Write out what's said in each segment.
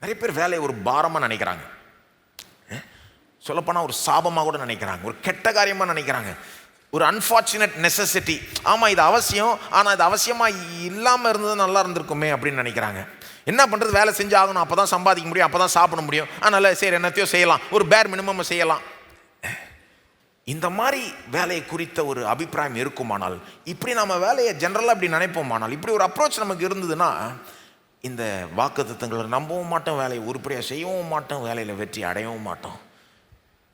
நிறைய பேர் வேலையை ஒரு பாரமாக நினைக்கிறாங்க, சொல்லப்போனால் ஒரு சாபமாக கூட நினைக்கிறாங்க, ஒரு கெட்ட காரியமாக நினைக்கிறாங்க, ஒரு அன்ஃபார்ச்சுனேட் நெசசிட்டி. ஆமாம் இது அவசியம், ஆனால் இது அவசியமாக இல்லாமல் இருந்தது நல்லா இருந்திருக்குமே அப்படின்னு நினைக்கிறாங்க. என்ன பண்ணுறது, வேலை செஞ்சு ஆகணும், அப்போ தான் சம்பாதிக்க முடியும், அப்போ தான் சாப்பிட முடியும், அதனால் சரி என்னத்தையோ செய்யலாம், ஒரு பேர் மினிமம் செய்யலாம். இந்த மாதிரி வேலையை குறித்த ஒரு அபிப்பிராயம் இருக்குமானால், இப்படி நம்ம வேலையை ஜென்ரலாக இப்படி நினைப்போமானால், இப்படி ஒரு அப்ரோச் நமக்கு இருந்ததுன்னா இந்த வாக்குத்தத்தங்களை நம்பவும் மாட்டோம், வேலையை உருப்படியாக செய்யவும் மாட்டோம், வேலையில் வெற்றி அடையவும் மாட்டோம்.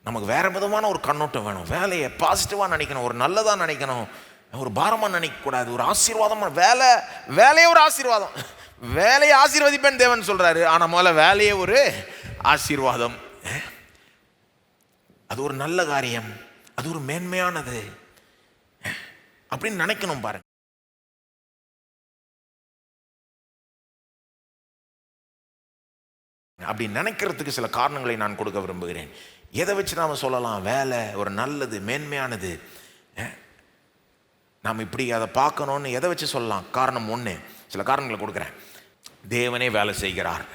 நமக்கு வேறு விதமான ஒரு கண்ணோட்டம் வேணும். வேலையை பாசிட்டிவாக நினைக்கணும், ஒரு நல்லதாக நினைக்கணும், ஒரு பாரமாக நினைக்கக்கூடாது, ஒரு ஆசீர்வாதமாக. வேலையே ஒரு ஆசீர்வாதம், வேலையை ஆசீர்வதிப்பேன் தேவன் சொல்கிறாரு. ஆனால் முதல்ல வேலையே ஒரு ஆசீர்வாதம், அது ஒரு நல்ல காரியம், அது ஒரு மேன்மையானது அப்படின்னு நினைக்கணும் பாருங்க. அப்படி நினைக்கிறதுக்கு சில காரணங்களை நான் கொடுக்க விரும்புகிறேன். எதை வச்சு நாம் சொல்லலாம் வேலை ஒரு நல்லது மேன்மையானது, நாம் இப்படி அதை பார்க்கணும்னு எதை வச்சு சொல்லலாம்? காரணம் ஒன்று, சில காரணங்களை கொடுக்குறேன். தேவனே வேலை செய்கிறார்,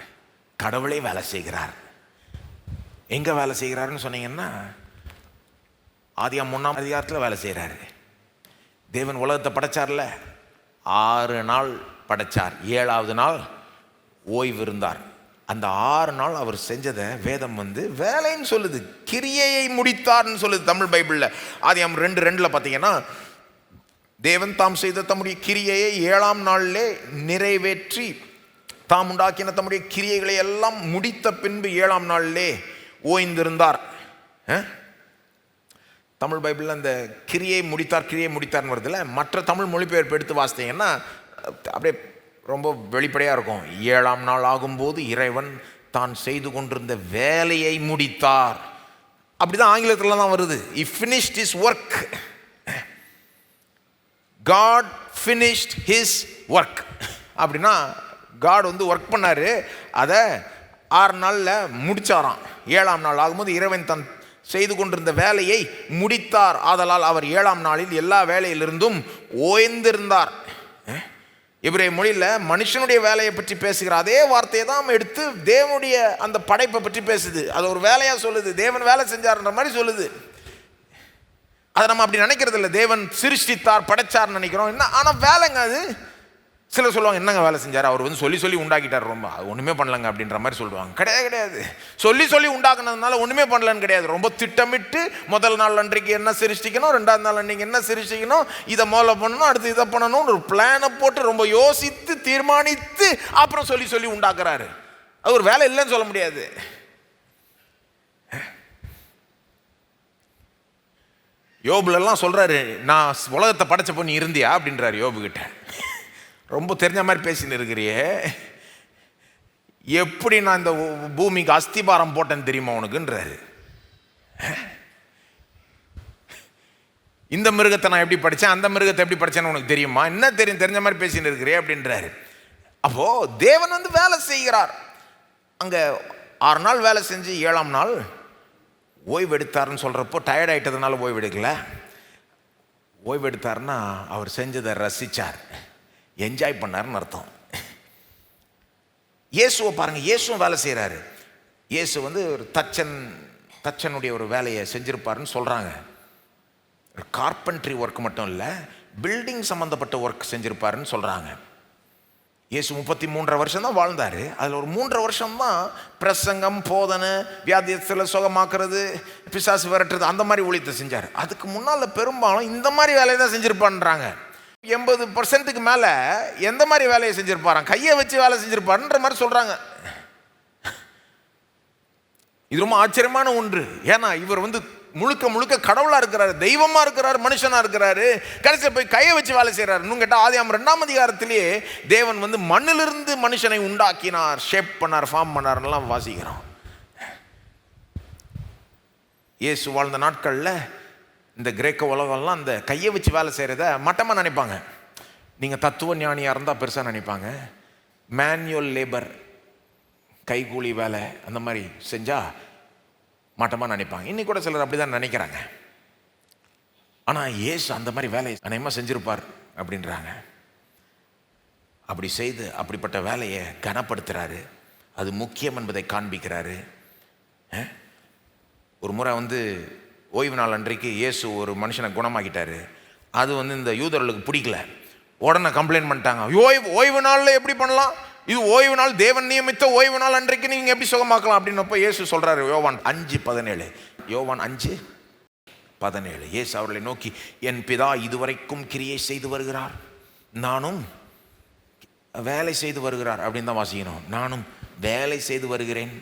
கடவுளே வேலை செய்கிறார். எங்கே வேலை செய்கிறாருன்னு சொன்னீங்கன்னா, ஆதியாகமம் 1ஆம் அதிகாரத்தில் வேலை செய்கிறாரு. தேவன் உலகத்தை படைச்சார்ல, 6 நாள் படைச்சார், 7ஆவது நாள் ஓய்வு இருந்தார். அந்த 6 நாள் அவர் செஞ்சதை வேதம் வேலைன்னு சொல்லுது, கிரியையை முடித்தார்னு சொல்லுது தமிழ் பைபிளில். ஆதியாகமம் 2:2 பார்த்தீங்கன்னா, தேவன் தாம் செய்த தம்முடைய கிரியையை 7ஆம் நாளிலே நிறைவேற்றி தாம் உண்டாக்கின தம்முடைய கிரியைகளை எல்லாம் முடித்த பின்பு 7ஆம் நாளிலே ஓய்ந்திருந்தார். தமிழ் பைபிளில் அந்த கிரியை முடித்தார்னு வருதுல்ல, மற்ற தமிழ் மொழிபெயர்ப்பு எடுத்து வாசித்தீங்கன்னா அப்படியே ரொம்ப வெளிப்படையாக இருக்கும். 7ஆம் நாள் ஆகும்போது இறைவன் தான் செய்து கொண்டிருந்த வேலையை முடித்தார். அப்படிதான் ஆங்கிலத்தில் தான் வருது. He finished his work. God finished his work. அப்படின்னா God ஒர்க் பண்ணாரு, அதை 6 நாளில் முடிச்சாராம். 7ஆம் நாள் ஆகும்போது இறைவன் தன் செய்து கொண்டிருந்த வேலையை முடித்தார். ஆதலால் அவர் 7ஆம் நாளில் எல்லா வேலையிலிருந்தும் ஓய்ந்திருந்தார். எபிரேய மொழியில் மனுஷனுடைய வேலையை பற்றி பேசுகிற அதே வார்த்தையை தான் எடுத்து தேவனுடைய அந்த படைப்பை பற்றி பேசுது. அது ஒரு வேலையாக சொல்லுது, தேவன் வேலை செஞ்சார்ன்ற மாதிரி சொல்லுது. அதை நம்ம அப்படி நினைக்கிறது இல்லை. தேவன் சிருஷ்டித்தார் படைச்சார்னு நினைக்கிறோம். என்ன ஆனால் வேலைங்க அது. சிலர் சொல்லுவாங்க, என்னங்க வேலை செஞ்சார், அவர் சொல்லி உண்டாக்கிட்டார், ரொம்ப ஒன்றுமே பண்ணலங்க அப்படின்ற மாதிரி சொல்லுவாங்க. கிடையாது, சொல்லி உண்டாக்குனதுனால ஒன்றுமே பண்ணலன்னு கிடையாது. ரொம்ப திட்டமிட்டு முதல் நாள் அன்றைக்கு என்ன சிருஷ்டிக்கணும், 2ஆவது நாள் அன்றைக்கு என்ன சிருஷ்டிக்கணும், இதை முதல்ல பண்ணணும், அடுத்து இதை பண்ணணும், ஒரு பிளானை போட்டு ரொம்ப யோசித்து தீர்மானித்து அப்புறம் சொல்லி உண்டாக்குறாரு. அது ஒரு வேலை இல்லைன்னு சொல்ல முடியாது. யோபுலெல்லாம் சொல்கிறாரு, நான் உலகத்தை படைச்சப்போ நீ இருந்தியா அப்படின்றாரு யோபுக்கிட்ட. ரொம்ப தெரிஞ்ச மாதிரி பேசின்னு இருக்கிறியே, எப்படி நான் இந்த பூமிக்கு அஸ்திபாரம் போட்டேன்னு தெரியுமா உனக்குன்றாரு. இந்த மிருகத்தை நான் எப்படி படித்தேன், அந்த மிருகத்தை எப்படி படித்தேன்னு உனக்கு தெரியுமா, என்ன தெரியும், தெரிஞ்ச மாதிரி பேசின்னு இருக்கிறே அப்படின்றாரு. அப்போது தேவன் வேலை செய்கிறார். அங்கே 6 நாள் வேலை செஞ்சு 7ஆம் நாள் ஓய்வு எடுத்தார்னு சொல்கிறப்போ டயர்ட் ஆகிட்டதுனால ஓய்வு எடுக்கல. ஓய்வு எடுத்தார்னா அவர் செஞ்சதை ரசித்தார், என்ஜாய் பண்ணார்னு அர்த்தம். இயேசுவை பாருங்கள், இயேசுவும் வேலை செய்கிறாரு. இயேசு ஒரு தச்சனுடைய ஒரு வேலையை செஞ்சுருப்பாருன்னு சொல்கிறாங்க. கார்பென்ட்ரி ஒர்க் மட்டும் இல்லை, பில்டிங் சம்மந்தப்பட்ட ஒர்க் செஞ்சுருப்பாருன்னு சொல்கிறாங்க. இயேசு 33 வருஷம் தான் வாழ்ந்தார். அதில் ஒரு 3 வருஷம் தான் பிரசங்கம், போதனை, வியாதியத்தில் சுகமாக்குறது, பிசாசு விரட்டுறது, அந்த மாதிரி ஊழியத்தை செஞ்சார். அதுக்கு முன்னால் பெரும்பாலும் இந்த மாதிரி வேலையை தான் செஞ்சுருப்பான்றாங்க. 80% மேலே எந்த மாதிரி வேலையை செஞ்சுருப்பாராம், கையை வச்சு வேலை செஞ்சுருப்பாருன்ற மாதிரி சொல்கிறாங்க. இது ரொம்ப ஆச்சரியமான ஒன்று. ஏன்னா இவர் முழுக்க கடவுளாக இருக்கிறாரு, தெய்வமாக இருக்கிறாரு, மனுஷனாக இருக்கிறாரு. கடைசியில் போய் கையை வச்சு வேலை செய்கிறார். இன்னும் கேட்டால் ஆதியாகமம் 2ஆம் அதிகாரத்திலேயே தேவன் மண்ணிலிருந்து மனுஷனை உண்டாக்கினார், ஷேப் பண்ணார், ஃபார்ம் பண்ணார்லாம் வாசிக்கிறோம். இயேசு வாழ்ந்த நாட்களில் இந்த கிரேக்க உலகம்லாம் அந்த கையை வச்சு வேலை செய்கிறத மட்டமாக நினைப்பாங்க. நீங்கள் தத்துவ ஞானியாக இருந்தால் பெருசாக நினைப்பாங்க. மேனுவல் லேபர், கைகூலி வேலை அந்த மாதிரி செஞ்சால் மட்டமாக நினைப்பாங்க. இன்னைக்கு கூட சிலர் அப்படி தான் நினைக்கிறாங்க. ஆனால் இயேசு அந்த மாதிரி வேலையை அநேகமாக செஞ்சுருப்பார் அப்படின்றாங்க. அப்படி செய்து அப்படிப்பட்ட வேலையை கனப்படுத்துகிறாரு. அது முக்கியம் என்பதை காண்பிக்கிறாரு. ஒரு முறை ஓய்வு நாள் அன்றைக்கு இயேசு ஒரு மனுஷனை குணமாக்கிட்டாரு. அது இந்த யூதர்களுக்கு பிடிக்கல. உடனே கம்ப்ளைண்ட் பண்ணிட்டாங்க, ஓய்வு நாளில் எப்படி பண்ணலாம், இது ஓய்வு நாள், தேவன் நியமித்த ஓய்வு நாள் அன்றைக்கு நீங்கள் எப்படி சுகமாக்கலாம் அப்படின்னப்போ இயேசு சொல்கிறாரு, யோவான் 5:17, யோவான் 5:17, இயேசு அவர்களை நோக்கி, என் பிதா இதுவரைக்கும் கிரியை செய்து வருகிறார், நானும் வேலை செய்து வருகிறார் அப்படின்னு தான் வாசிக்கணும். நானும் வேலை செய்து வருகிறேன்.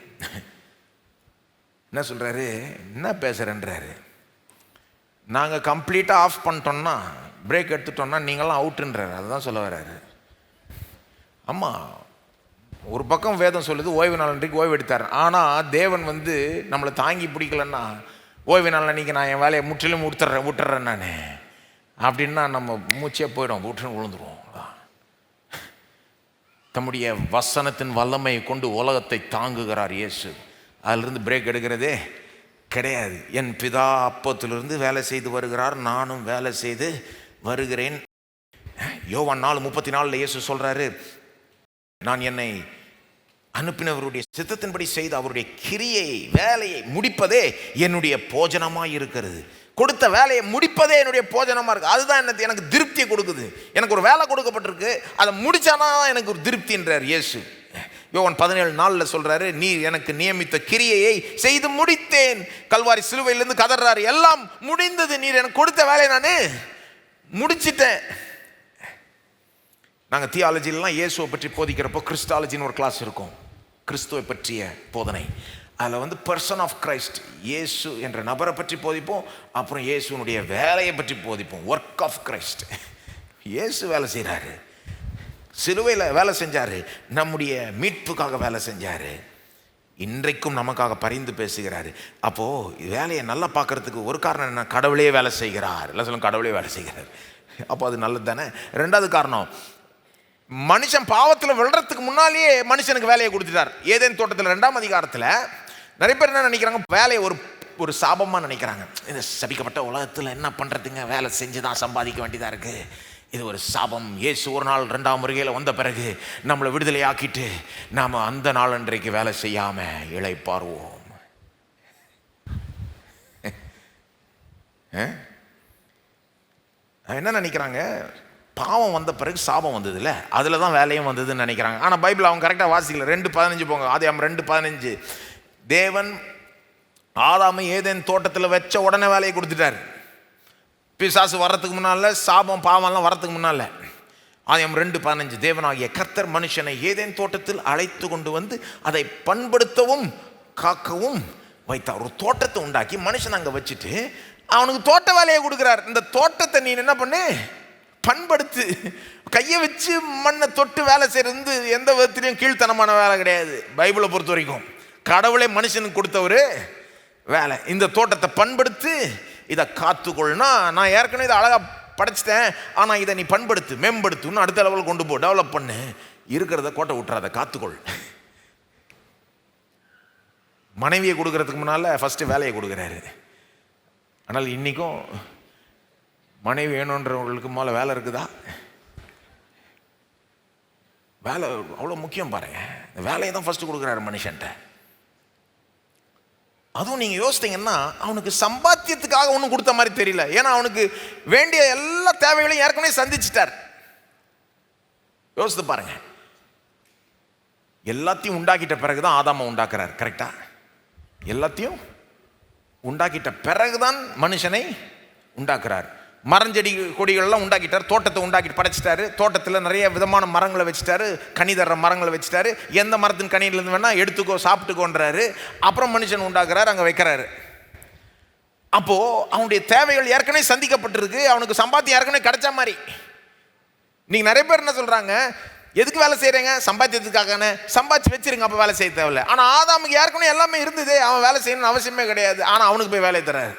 என்ன சொல்கிறாரு, என்ன பேசுகிறேன்றாரு. நாங்கள் கம்ப்ளீட்டாக ஆஃப் பண்ணிட்டோம்னா, பிரேக் எடுத்துட்டோம்னா நீங்களாம் அவுட்டுன்றாரு. அதுதான் சொல்ல வர்றாரு. ஆமாம், ஒரு பக்கம் வேதம் சொல்லுது ஓய்வு நாள் அன்றைக்கு ஓய்வு எடுத்தார். ஆனால் தேவன் நம்மளை தாங்கி பிடிக்கலன்னா, ஓய்வு நாள் அன்றைக்கி நான் என் வேலையை முற்றிலும் விட்டுறேன் நான் அப்படின்னா நம்ம மூச்சே போயிடும், விட்டுன்னு விழுந்துருவோம். தம்முடைய வசனத்தின் வல்லமை கொண்டு உலகத்தை தாங்குகிறார் இயேசு. அதிலிருந்து பிரேக் எடுக்கிறதே கிடையாது. என் பிதா அப்பத்திலிருந்து வேலை செய்து வருகிறார், நானும் வேலை செய்து வருகிறேன். யோவான் 4:34 இயேசு சொல்றாரு, நான் என்னை அனுப்பினவருடைய சித்தத்தின்படி செய்து அவருடைய கிரியை வேலையை முடிப்பதே என்னுடைய போஜனமாய் இருக்கிறது. கொடுத்த வேலையை முடிப்பதே என்னுடைய போஜனமாக இருக்குது. அதுதான் எனக்கு திருப்தியை கொடுக்குது. எனக்கு ஒரு வேலை கொடுக்கப்பட்டிருக்கு, அதை முடிச்சானா எனக்கு ஒரு திருப்தின்றார் இயேசு. யோவான் 17:4 சொல்றாரு, நீர் எனக்கு நியமித்த கிரியையை செய்து முடித்தேன். கல்வாரி சிலுவையிலிருந்து கதறாரு, எல்லாம் முடிந்தது, நீர் எனக்கு கொடுத்த வேலையை நான் முடிச்சிட்டேன். நாங்கள் தியாலஜிலாம் இயேசுவை பற்றி போதிக்கிறப்போ கிறிஸ்டாலஜின்னு ஒரு கிளாஸ் இருக்கும், கிறிஸ்துவை பற்றிய போதனை. அதில் பர்சன் ஆஃப் கிரைஸ்ட், இயேசு என்ற நபரை பற்றி போதிப்போம். அப்புறம் இயேசுனுடைய வேலையை பற்றி போதிப்போம், ஒர்க் ஆஃப் கிரைஸ்ட். இயேசு வேலை செய்கிறாரு, சிலுவையில் வேலை செஞ்சார், நம்முடைய மீட்புக்காக வேலை செஞ்சார், இன்றைக்கும் நமக்காக பரிந்து பேசுகிறாரு. அப்போது வேலையை நல்லா பார்க்கறதுக்கு ஒரு காரணம் என்ன, கடவுளே வேலை செய்கிறார். எல்லாம் சொல்லுங்க, கடவுளே வேலை செய்கிறார். அப்போ அது நல்லது தானே. ரெண்டாவது காரணம், மனுஷன் பாவத்தில் விழுறதுக்கு முன்னாலேயே மனுஷனுக்கு வேலையை கொடுத்துட்டார். ஏதேன் தோட்டத்தில் 2ஆம் அதிகாரத்தில் நிறைய பேர் என்ன நினைக்கிறாங்க, வேலையை ஒரு சாபமாக நினைக்கிறாங்க. இந்த சபிக்கப்பட்ட உலகத்தில் என்ன பண்ணுறதுங்க, வேலை செஞ்சு தான் சம்பாதிக்க வேண்டியதாக இருக்குது, இது ஒரு சாபம். இயேசு ஒரு நாள் 2ஆம் வருகையில் வந்த பிறகு நம்மளை விடுதலை ஆக்கிட்டு நாம் அந்த நாள் அன்றைக்கு வேலை செய்யாமல் இளைப்பாறுவோம். என்ன நினைக்கிறாங்க, பாவம் வந்த பிறகு சாபம் வந்தது இல்லை, அதில் தான் வேலையும் வந்ததுன்னு நினைக்கிறாங்க. ஆனால் பைபிள் அவங்க கரெக்டாக வாசிக்கல. 2:15 போங்க, ஆதியாகமம் 2:15. தேவன் ஆதாமை ஏதேன் தோட்டத்தில் வச்ச உடனே வேலையை கொடுத்துட்டார். பிசாசு வர்றதுக்கு முன்னால், சாபம் பாவம்லாம் வர்றதுக்கு முன்னால். ஆதியாகமம் 2:15, தேவனாகிய கர்த்தர் மனுஷனை ஏதேன் தோட்டத்தில் அழைத்து கொண்டு அதை பண்படுத்தவும் காக்கவும் வைத்தார். ஒரு தோட்டத்தை உண்டாக்கி மனுஷன் அங்கே வச்சுட்டு அவனுக்கு தோட்ட வேலையை கொடுக்குறார். இந்த தோட்டத்தை நீ என்ன பண்ணு, பண்படுத்து. கையை வச்சு மண்ணை தொட்டு வேலை செய்யறது எந்த விதத்திலையும் கீழ்த்தனமான வேலை கிடையாது. பைபிளை பொறுத்த வரைக்கும் கடவுளே மனுஷனுக்கு கொடுத்த ஒரு வேலை. இந்த தோட்டத்தை பண்படுத்து, இதை காத்துக்கொள்னா, நான் ஏற்கனவே இதை அழகாக படைச்சிட்டேன், ஆனால் இதை நீ பண்படுத்து, மேம்படுத்துன்னு அடுத்த லெவலில் கொண்டு போ, டெவலப் பண்ணு, இருக்கிறத கோட்டை விட்டுறாத, காத்துக்கொள். மனைவியை கொடுக்கறதுக்கு முன்னால் ஃபஸ்ட்டு வேலையை கொடுக்குறாரு. ஆனால் இன்றைக்கும் மனைவி வேணுன்றவங்களுக்கு மேலே வேலை இருக்குதா? வேலை அவ்வளோ முக்கியம் பாருங்க. இந்த வேலையை தான் ஃபஸ்ட்டு கொடுக்குறாரு மனுஷன்ட்ட. அதுவும் நீங்கள் யோசித்தீங்கன்னா அவனுக்கு சம்பாத்தியத்துக்காக ஒன்றும் கொடுத்த மாதிரி தெரியல. ஏன்னா அவனுக்கு வேண்டிய எல்லா தேவைகளையும் ஏற்கனவே சந்திச்சிட்டார். யோசித்து பாருங்க. எல்லாத்தையும் உண்டாக்கிட்ட பிறகுதான் ஆதாமை உண்டாக்குறார். கரெக்டா? எல்லாத்தையும் உண்டாக்கிட்ட பிறகுதான் மனுஷனை உண்டாக்குறார். மரஞ்செடி கொடிகள்லாம் உண்டாக்கிட்டார், தோட்டத்தை உண்டாக்கிட்டு படைச்சிட்டாரு. தோட்டத்தில் நிறைய விதமான மரங்களை வச்சுட்டாரு, கனி தர்ற மரங்களை வச்சுட்டாரு. எந்த மரத்தின் கனியிலேருந்து வேணால் எடுத்துக்கோ, சாப்பிட்டுக்கோன்றாரு. அப்புறம் மனுஷன் உண்டாக்குறாரு, அங்கே வைக்கிறாரு. அப்போது அவனுடைய தேவைகள் ஏற்கனவே சந்திக்கப்பட்டிருக்கு, அவனுக்கு சம்பாத்தியம் ஏற்கனவே கிடைச்ச மாதிரி. நீங்கள் நிறைய பேர் என்ன சொல்கிறாங்க, எதுக்கு வேலை செய்கிறீங்க, சம்பாத்தியத்துக்காக, சம்பாதிச்சு வச்சிருங்க, அப்போ வேலை செய்ய தேவையில்லை. ஆனால் ஆதாமுக்கு ஏற்கனவே எல்லாமே இருந்தது, அவன் வேலை செய்யணும்னு அவசியமே கிடையாது. ஆனால் அவனுக்கு போய் வேலை தர்றாரு.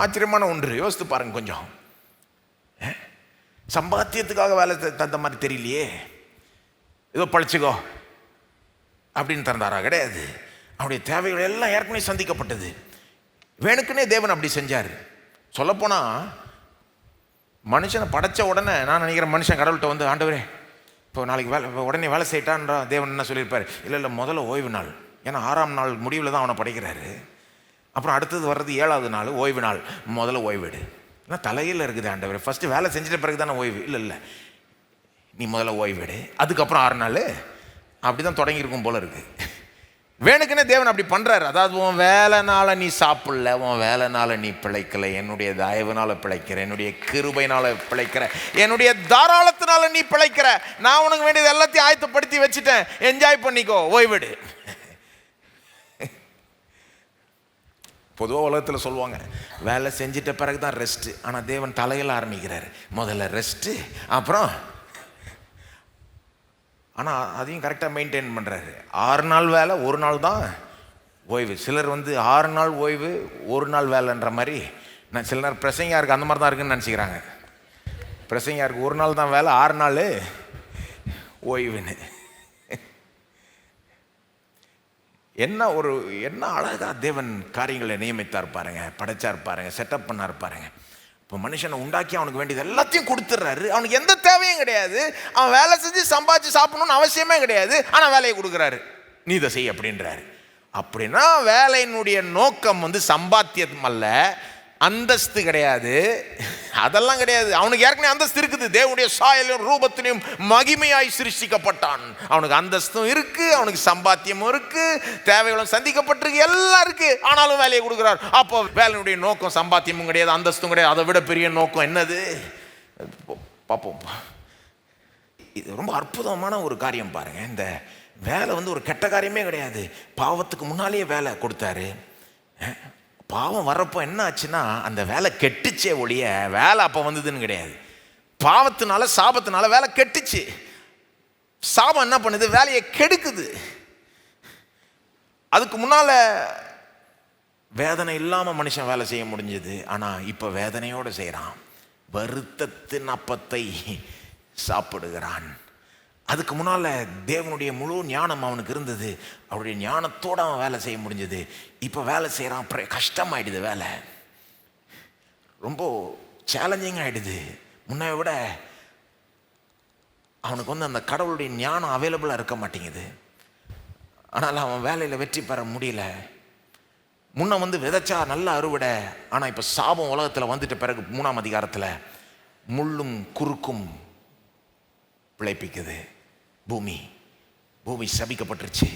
ஆச்சரியமான ஒன்று. யோசித்து பாருங்க கொஞ்சம். சம்பாத்தியத்துக்காக வேலை தந்த மாதிரி தெரியலையே, ஏதோ பழிச்சுக்கோ அப்படின்னு தந்தாரா? கிடையாது. அவனுடைய தேவைகள் எல்லாம் ஏற்கனவே சந்திக்கப்பட்டது. வேணுக்குன்னே தேவன் அப்படி செஞ்சார். சொல்லப்போனால் மனுஷனை படைச்ச உடனே நான் நினைக்கிறேன், மனுஷன் கடவுள்கிட்ட ஆண்டவரே இப்போ நாளைக்கு உடனே வேலை செய்யிட்டான்ற தேவன் என்ன சொல்லியிருப்பார்? இல்லை முதல்ல ஓய்வு நாள். ஏன்னா 6ஆம் நாள் முடிவில் தான் அவனை படைக்கிறாரு. அப்புறம் அடுத்தது வர்றது 7ஆவது நாள் ஓய்வு நாள். முதல்ல ஓய்வெடு. ஏன்னா தலையில் இருக்குது ஆண்டவர். ஃபஸ்ட்டு வேலை செஞ்சிட்ட பிறகு தானே ஓய்வு. இல்லை நீ முதல்ல ஓய்வெடு, அதுக்கப்புறம் 6 நாள். அப்படி தான் தொடங்கியிருக்கும் போல இருக்கு. வேணுக்குன்னே தேவன் அப்படி பண்ணுறாரு. அதாவது உன் வேலைனால நீ சாப்பிடல, உன் வேலைனால நீ பிழைக்கலை, என்னுடைய தயவுனால பிழைக்கிற, என்னுடைய கிருபைனால பிழைக்கிற, என்னுடைய தாராளத்தினால நீ பிழைக்கிற. நான் உனக்கு வேண்டியது எல்லாத்தையும் ஆயத்தப்படுத்தி வச்சுட்டேன், என்ஜாய் பண்ணிக்கோ, ஓய்வெடு. பொதுவாக உலகத்தில் சொல்லுவாங்க வேலை செஞ்சிட்ட பிறகு தான் ரெஸ்ட்டு. ஆனால் தேவன் தலையில் ஆரம்பிக்கிறார். முதல்ல ரெஸ்ட்டு, அப்புறம் ஆனால் அதையும் கரெக்டாக மெயின்டைன் பண்ணுறாரு. 6 நாள் வேலை, 1 நாள் தான் ஓய்வு. சிலர் 6 நாள் ஓய்வு 1 நாள் வேலைன்ற மாதிரி. நான் சில நேரம் பிரசங்கியாருக்கு அந்த மாதிரி தான் இருக்குன்னு நினச்சிக்கிறாங்க. பிரசங்கியாருக்கு 1 நாள் தான் வேலை, 6 நாள் ஓய்வுன்னு. என்ன அழகாக தேவன் காரியங்களை நியமித்தார் பாருங்க, படைச்சார் பாருங்க, செட்டப் பண்ணார் பாருங்க. இப்போ மனுஷனை உண்டாக்கி அவனுக்கு வேண்டியது எல்லாத்தையும் கொடுத்துட்றாரு. அவனுக்கு எந்த தேவையும் கிடையாது. அவன் வேலை செஞ்சு சம்பாதிச்சு சாப்பிடணும்னு அவசியமே கிடையாது. ஆனால் வேலையை கொடுக்குறாரு, நீ இதை செய் அப்படின்றாரு. அப்படின்னா வேலையினுடைய நோக்கம் சம்பாத்தியம் அல்ல, அந்தஸ்து கிடையாது, அதெல்லாம் கிடையாது. அவனுக்கு ஏற்கனவே அந்தஸ்து இருக்குது. தேவனுடைய சாயலும் ரூபத்திலையும் மகிமையாய் சிருஷ்டிக்கப்பட்டான். அவனுக்கு அந்தஸ்தும் இருக்கு, அவனுக்கு சம்பாத்தியமும் இருக்கு, தேவைகளும் சந்திக்கப்பட்டிருக்கு, எல்லாம் இருக்கு. ஆனாலும் வேலையை கொடுக்குறார். அப்போ வேலையினுடைய நோக்கம் சம்பாத்தியமும் கிடையாது, அந்தஸ்தும் கிடையாது. அதை விட பெரிய நோக்கம் என்னது பார்ப்போம். இது ரொம்ப அற்புதமான ஒரு காரியம் பாருங்க. இந்த வேலை ஒரு கெட்ட காரியமே கிடையாது. பாவத்துக்கு முன்னாலேயே வேலை கொடுத்தாரு. பாவம் வர்றப்போ என்ன ஆச்சுன்னா அந்த வேலை கெட்டுச்சே ஒழிய வேலை அப்போ வந்ததுன்னு கிடையாது. பாவத்தினால சாபத்தினால வேலை கெட்டுச்சு. சாபம் என்ன பண்ணுது? வேலையை கெடுக்குது. அதுக்கு முன்னால வேதனை இல்லாமல் மனுஷன் வேலை செய்ய முடிஞ்சது. ஆனால் இப்போ வேதனையோடு செய்கிறான். வருத்தத்தின் அப்பத்தை சாப்பிடுகிறான். அதுக்கு முன்னால் தேவனுடைய முழு ஞானம் அவனுக்கு இருந்தது. அவருடைய ஞானத்தோடு அவன் வேலை செய்ய முடிஞ்சது. இப்போ வேலை செய்கிறான், கஷ்டமாயிடுது. வேலை ரொம்ப சேலஞ்சிங் ஆகிடுது. முன்ன விட அவனுக்கு அந்த கடவுளுடைய ஞானம் அவைலபிளாக இருக்க மாட்டேங்குது. ஆனால் அவன் வேலையில் வெற்றி பெற முடியல. முன்ன விதைச்சா நல்ல அறுவடை. ஆனால் இப்போ சாபம் உலகத்தில் வந்துட்ட பிறகு 3ஆம் அதிகாரத்தில் முள்ளும் குறுக்கும் பிழைப்பிக்குது. பூமி சபிக்கப்பட்டுருச்சு.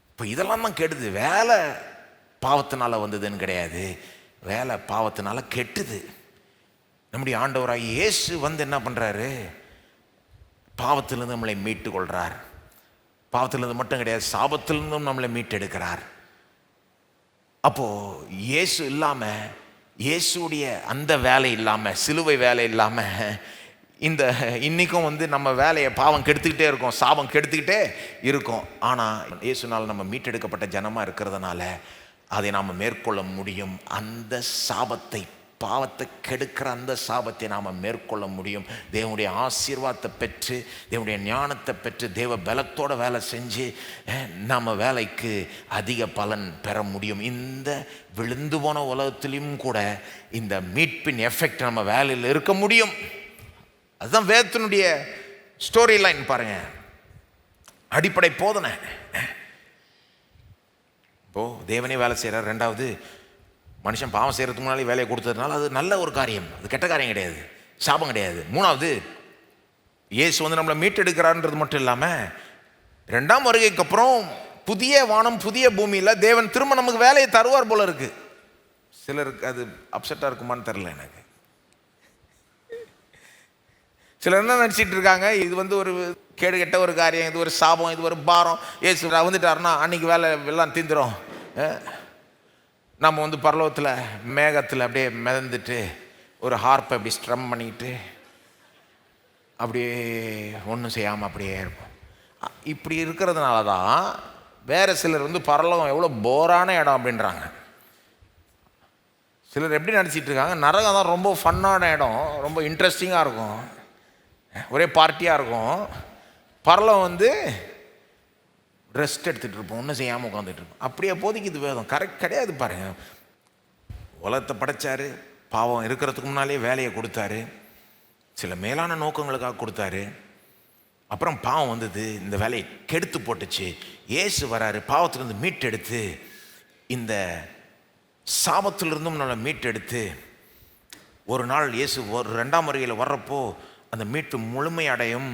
இப்போ இதெல்லாம் தான் கெடுது. வேலை பாவத்தினால வந்ததுன்னு கிடையாது, வேலை பாவத்தினால கெட்டுது. நம்முடைய ஆண்டவராகிய இயேசு என்ன பண்ணுறாரு? பாவத்திலிருந்து நம்மளை மீட்டு கொள்கிறார். பாவத்திலிருந்து மட்டும் கிடையாது, சாபத்திலிருந்தும் நம்மளை மீட்டெடுக்கிறார். அப்போது இயேசு இல்லாமல், இயேசுடைய அந்த வேலை இல்லாமல், சிலுவை வேலை இல்லாமல் இன்னைக்கும் நம்ம வேலையை பாவம் கெடுத்துக்கிட்டே இருக்கோம், சாபம் கெடுத்துக்கிட்டே இருக்கோம். ஆனால் இயேசுனால் நம்ம மீட்டெடுக்கப்பட்ட ஜனமாக இருக்கிறதுனால அதை நாம் மேற்கொள்ள முடியும். அந்த சாபத்தை, பாவத்தை கெடுக்கிற அந்த சாபத்தை நாம் மேற்கொள்ள முடியும். தேவனுடைய ஆசீர்வாதத்தை பெற்று, தேவனுடைய ஞானத்தை பெற்று, தேவ பலத்தோடு வேலை செஞ்சு நம்ம வேலைக்கு அதிக பலன் பெற முடியும். இந்த விழுந்து போன உலகத்திலையும் கூட இந்த மீட்பின் எஃபெக்ட் நம்ம வேலையில் இருக்க முடியும். அதுதான் வேதத்தினுடைய ஸ்டோரி லைன் பாருங்க, அடிப்படை போதனை. இப்போ தேவனே வேலை செய்கிறார். 2வது, மனுஷன் பாவம் செய்கிறதுக்கு முன்னாலே வேலையை கொடுத்ததுனால அது நல்ல ஒரு காரியம், அது கெட்ட காரியம் கிடையாது, சாபம் கிடையாது. 3வது, இயேசு நம்மளை மீட்டெடுக்கிறார்ன்றது மட்டும் இல்லாமல் 2ஆம் வருகைக்கு அப்புறம் புதிய வானம் புதிய பூமியில் தேவன் திரும்ப நமக்கு வேலையை தருவார் போல இருக்கு. சிலருக்கு அது அப்செட்டாக இருக்குமான்னு தெரில எனக்கு. சிலர் என்ன நினச்சிட்டு இருக்காங்க, இது ஒரு கேடு கெட்ட ஒரு காரியம், இது ஒரு சாபம், இது ஒரு பாரம். ஏசு வந்துட்டாருன்னா அன்றைக்கி வேலை எல்லாம் தீந்துடும். நம்ம பரலோகத்தில் மேகத்தில் அப்படியே மிதந்துட்டு ஒரு ஹார்ப்பை அப்படி ஸ்ட்ரம் பண்ணிக்கிட்டு அப்படியே ஒன்றும் செய்யாமல் அப்படியே இருப்போம். இப்படி இருக்கிறதுனால தான் வேறு சிலர் பரலோகம் எவ்வளோ போரான இடம் அப்படின்றாங்க. சிலர் எப்படி நினச்சிட்டு இருக்காங்க, நரகம் தான் ரொம்ப ஃபன்னான இடம், ரொம்ப இன்ட்ரெஸ்டிங்காக இருக்கும், ஒரே பார்ட்டியாக இருக்கும். பரலம் ரெஸ்ட் எடுத்துகிட்டு இருப்போம், ஒன்றும் செய்யாமல் உட்காந்துட்டு இருப்போம். அப்படியே போதிக்குது வேதம். கரெக்ட் கிடையாது பாருங்கள். உலகத்தை படைச்சார், பாவம் இருக்கிறதுக்கு முன்னாலே வேலையை கொடுத்தாரு, சில மேலான நோக்கங்களுக்காக கொடுத்தாரு. அப்புறம் பாவம் வந்தது, இந்த வேலையை கெடுத்து போட்டுச்சு. இயேசு வராரு, பாவத்திலிருந்து மீட்டெடுத்து, இந்த சாபத்திலிருந்தும் நம்மளை மீட்டெடுத்து, ஒரு நாள் இயேசு ஒரு 2ஆம் வருகையில் வர்றப்போ அந்த மீட்பு முழுமையடையும்.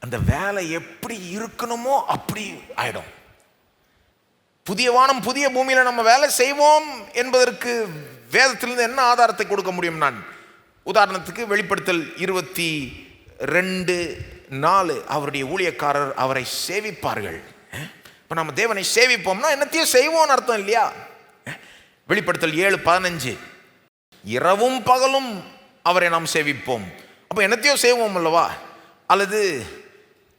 அந்த வேலை எப்படி இருக்கணுமோ அப்படி ஆயிடும். புதிய வானம் புதிய பூமியில நம்ம வேலை செய்வோம் என்பதற்கு வேதத்திலிருந்து என்ன ஆதாரத்தை கொடுக்க முடியும்? நான் உதாரணத்துக்கு வெளிப்படுத்தல் 22:4 அவருடைய ஊழியக்காரர் அவரை சேவிப்பார்கள். இப்போ நம்ம தேவனை சேவிப்போம்னா என்னத்தையும் செய்வோம்னு அர்த்தம் இல்லையா? வெளிப்படுத்தல் 7:15 இரவும் பகலும் அவரை நாம் சேவிப்போம். அப்போ என்னத்தையோ செய்வோம் அல்லவா? அல்லது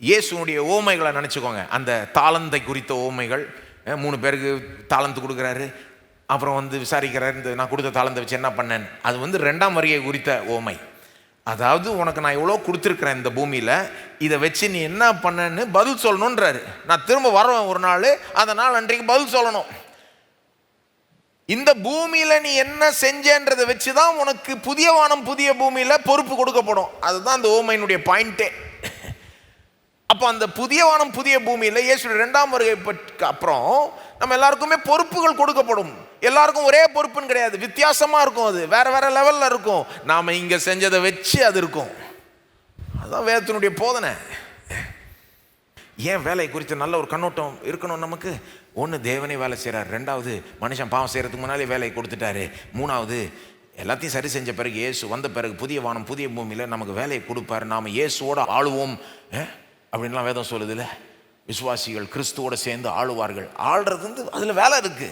இயேசுனுடைய ஓமைகளை நினச்சிக்கோங்க. அந்த தாளந்தை குறித்த ஓமைகள், 3 பேருக்கு தாளந்து கொடுக்குறாரு, அப்புறம் விசாரிக்கிறார், இந்த நான் கொடுத்த தாளந்தை வச்சு என்ன பண்ணேன். அது 2ஆம் வருகை குறித்த ஓமை. அதாவது உனக்கு நான் எவ்வளோ கொடுத்துருக்குறேன் இந்த பூமியில், இதை வச்சு நீ என்ன பண்ணன்னு பதில் சொல்லணுன்றாரு. நான் திரும்ப வருவேன் ஒரு நாள், அந்த நாள் அன்றைக்கு பதில் சொல்லணும். இந்த பூமியில நீ என்ன செஞ்சன்றதை வச்சு தான் உனக்கு புதிய வானம் புதிய பூமியில பொறுப்பு கொடுக்கப்படும். அதுதான் அந்த ஓமையினுடைய பாயிண்டே. அப்போ அந்த புதிய வானம் புதிய பூமியில் இயேசுடைய 2ஆம் வருகைக்கு அப்புறம் நம்ம எல்லாருக்குமே பொறுப்புகள் கொடுக்கப்படும். எல்லாருக்கும் ஒரே பொறுப்புன்னு கிடையாது, வித்தியாசமா இருக்கும். அது வேற வேற லெவல்ல இருக்கும். நாம இங்க செஞ்சதை வச்சு அது இருக்கும். அதுதான் வேதத்தினுடைய போதனை. ஏன் வேலை குறித்து நல்ல ஒரு கண்ணோட்டம் இருக்கணும் நமக்கு? ஒன்று, தேவனே வேலை செய்கிறார். 2வது, மனுஷன் பாவம் செய்கிறதுக்கு முன்னாலே வேலையை கொடுத்துட்டாரு. 3வது, எல்லாத்தையும் சரி செஞ்ச பிறகு இயேசு வந்த பிறகு புதிய வானம் புதிய பூமியில் நமக்கு வேலையை கொடுப்பாரு. நாம் இயேசுவோட ஆளுவோம் அப்படின்லாம் வேதம் சொல்லுதுல்ல. விசுவாசிகள் கிறிஸ்துவோட சேர்ந்து ஆளுவார்கள். ஆள்றது அதில் வேலை இருக்குது.